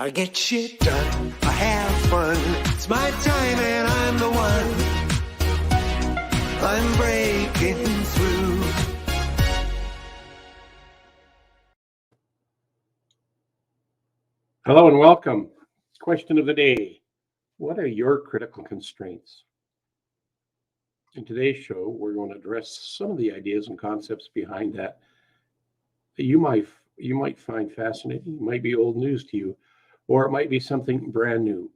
I get shit done, I have fun. It's my time and I'm the one. I'm breaking through. Hello and welcome. Question of the day. What are your critical constraints? In today's show, we're going to address some of the ideas and concepts behind that you might find fascinating. It might be old news to you, or it might be something brand new.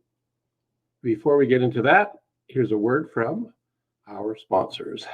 Before we get into that, here's a word from our sponsors.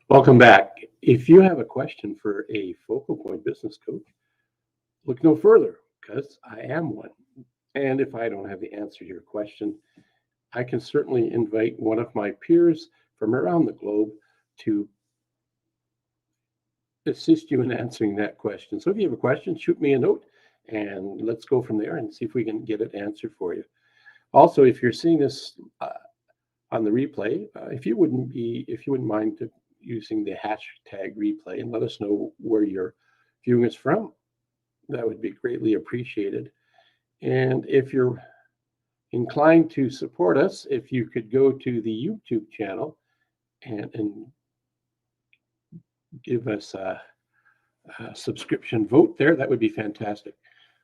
Welcome back. If you have a question for a Focal Point business coach, look no further, because I am one. And if I don't have the answer to your question, I can certainly invite one of my peers from around the globe to assist you in answering that question. So if you have a question, shoot me a note and let's go from there and see if we can get it answered for you. Also, if you're seeing this on the replay, if you wouldn't mind using the hashtag replay and let us know where you're viewing us from, that would be greatly appreciated. And if you're inclined to support us, if you could go to the YouTube channel and give us a subscription vote there, that would be fantastic.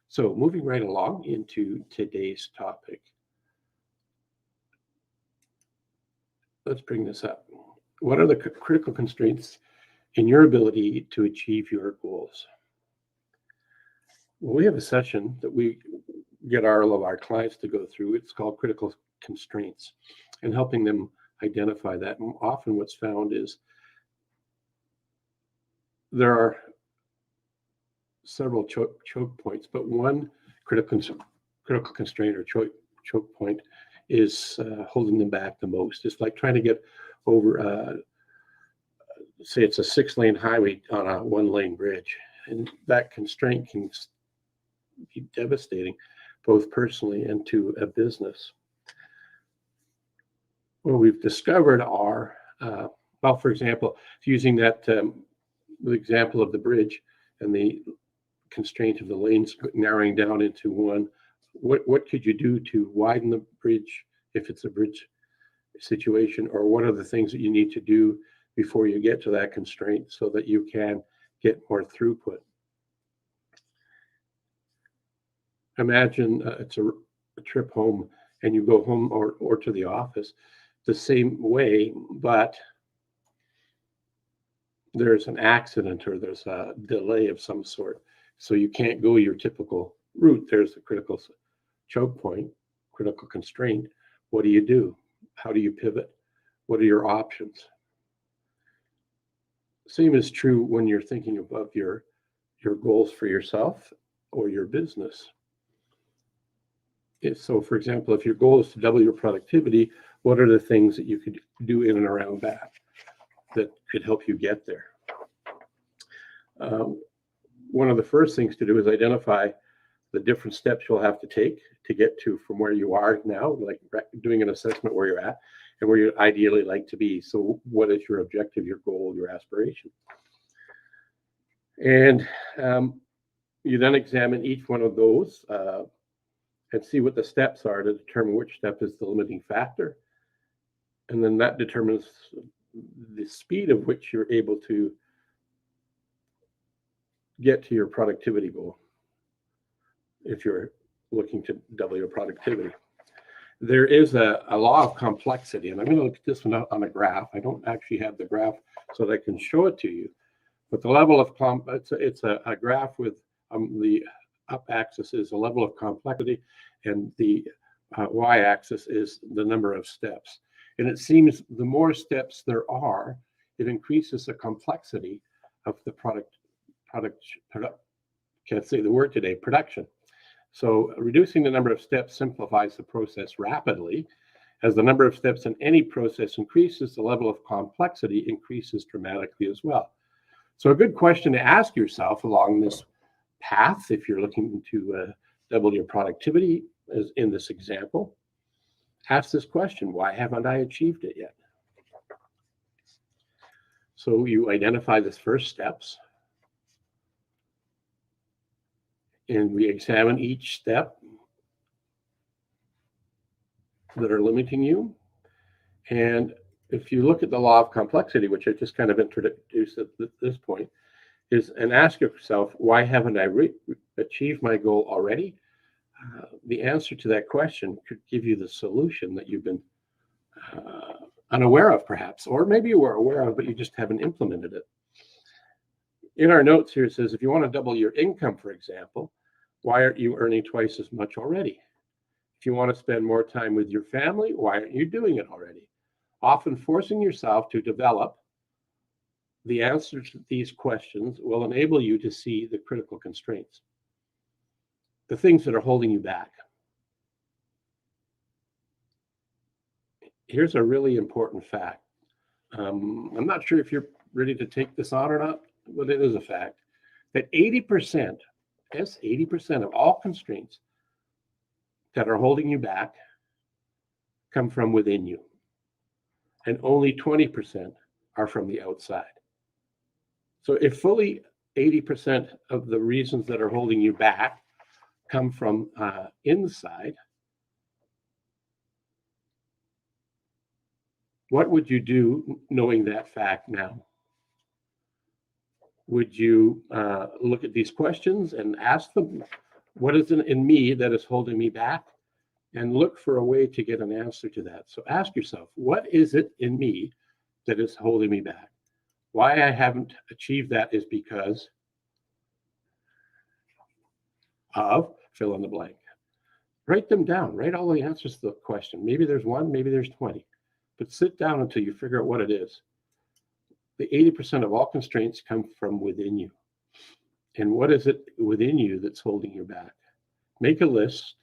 So moving right along into today's topic. Let's bring this up. What are the critical constraints in your ability to achieve your goals? Well, we have a session that we get all of our clients to go through. It's called critical constraints, and helping them identify that. And often what's found is there are several choke points, but one critical constraint or choke point is holding them back the most. It's like trying to get over, say it's a 6-lane highway on a 1-lane bridge. And that constraint can be devastating, both personally and to a business. What we've discovered are, well, for example, using that the example of the bridge and the constraint of the lanes narrowing down into one, what could you do to widen the bridge if it's a bridge situation, or what are the things that you need to do before you get to that constraint so that you can get more throughput? Imagine it's a trip home and you go home or to the office the same way, but there's an accident or there's a delay of some sort. So you can't go your typical route. There's a critical choke point, critical constraint. What do you do? How do you pivot? What are your options? Same is true when you're thinking about your goals for yourself or your business. So, for example, if your goal is to double your productivity, what are the things that you could do in and around that could help you get there? One of the first things to do is identify the different steps you'll have to take to get to from where you are now, like doing an assessment where you're at and where you'd ideally like to be. So what is your objective, your goal, your aspiration? And you then examine each one of those and see what the steps are to determine which step is the limiting factor. And then that determines the speed of which you're able to get to your productivity goal if you're looking to double your productivity. There is a law of complexity, and I'm going to look at this one on a graph. I don't actually have the graph so that I can show it to you, but the level of it's a graph with The up axis is the level of complexity, and the y-axis is the number of steps. And it seems the more steps there are, it increases the complexity of the can't say the word today, production. So reducing the number of steps simplifies the process rapidly. As the number of steps in any process increases, the level of complexity increases dramatically as well. So a good question to ask yourself along this path, if you're looking to double your productivity, as in this example, ask this question: why haven't I achieved it yet? So you identify the first steps, and we examine each step that are limiting you. And if you look at the law of complexity, which I just kind of introduced at this point, and ask yourself, why haven't I achieved my goal already? The answer to that question could give you the solution that you've been unaware of, perhaps, or maybe you were aware of, but you just haven't implemented it. In our notes here, it says, if you want to double your income, for example, why aren't you earning twice as much already? If you want to spend more time with your family, why aren't you doing it already? Often forcing yourself to develop the answers to these questions will enable you to see the critical constraints, the things that are holding you back. Here's a really important fact. I'm not sure if you're ready to take this on or not, but it is a fact that 80%, yes, 80% of all constraints that are holding you back come from within you, and only 20% are from the outside. So if fully 80% of the reasons that are holding you back come from inside, what would you do knowing that fact now? Would you look at these questions and ask them, what is it in me that is holding me back? And look for a way to get an answer to that. So ask yourself, what is it in me that is holding me back? Why I haven't achieved that is because of fill in the blank. Write them down. Write all the answers to the question. Maybe there's one, maybe there's 20. But sit down until you figure out what it is. The 80% of all constraints come from within you. And what is it within you that's holding you back? Make a list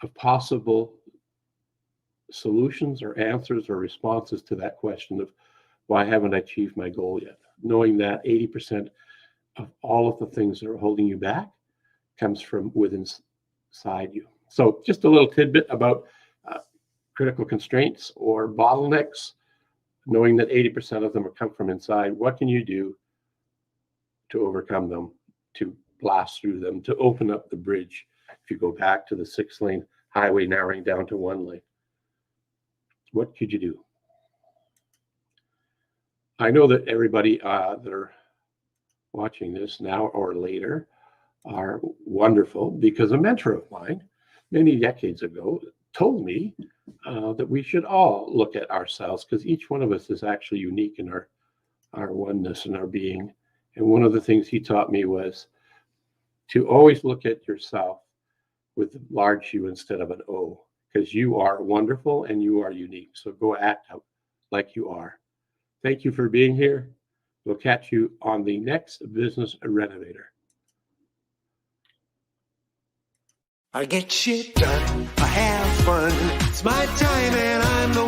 of possible solutions or answers or responses to that question of why haven't I achieved my goal yet? Knowing that 80% of all of the things that are holding you back comes from within inside you. So just a little tidbit about critical constraints or bottlenecks, knowing that 80% of them come from inside. What can you do to overcome them, to blast through them, to open up the bridge? If you go back to the 6-lane highway narrowing down to 1 lane, what could you do? I know that everybody that are watching this now or later are wonderful, because a mentor of mine many decades ago told me that we should all look at ourselves, because each one of us is actually unique in our oneness and our being. And one of the things he taught me was to always look at yourself with a large U instead of an O, because you are wonderful and you are unique. So go act out like you are. Thank you for being here. We'll catch you on the next Business Renovator. I get shit done, I have fun. It's my time and I'm the